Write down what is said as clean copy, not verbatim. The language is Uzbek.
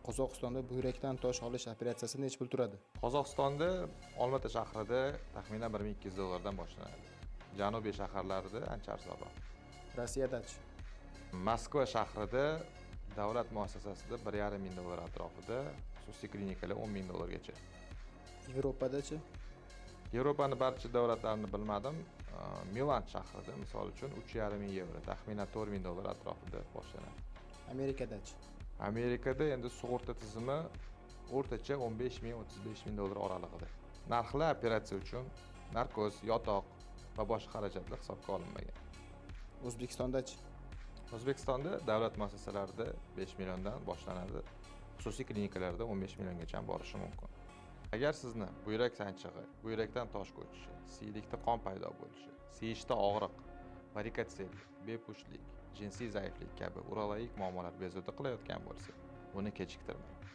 Qozog'istonda buyrakdan tosh olish operatsiyasi necha pul turadi? Qozog'istonda Olmaota shahrida taxminan 1200 dollardan boshlanadi. Janubiy shaharlarda ancha arzonroq. Rossiyadachi? Moskva shahrida davlat muassasasida 1,5 ming dollar atrofida, xususiy klinikalar 10 ming dollargacha. Yevropadachi? Yevropani barcha davlatlarini bilmadim. Milan shahrida misol uchun 3,5 ming yevro, taxminan 4 ming dollar atrofida boshlanadi. Amerikadachi? Amerikada endi sug'urta tizimi o'rtacha 15 ming 35 ming dollar oralig'ida. Narxlar operatsiya uchun narkoz, yotoq va boshqa xarajatlar hisobga olinmagan. O'zbekistondachi? O'zbekistonda davlat muassasalarida 5 milliondan boshlanadi. Xususiy klinikalarda 15 milliongacha borishi mumkin. Agar sizni buyrak sanchig'i, buyrakdan tosh ko'chishi, siylikda qon paydo bo'lishi, siyishda og'riq, varikotsel, bepushtlik, jinsiy zaiflik kabi urologik muammolar bezovta qilayotgan bo'lsa, buni kechiktirmang.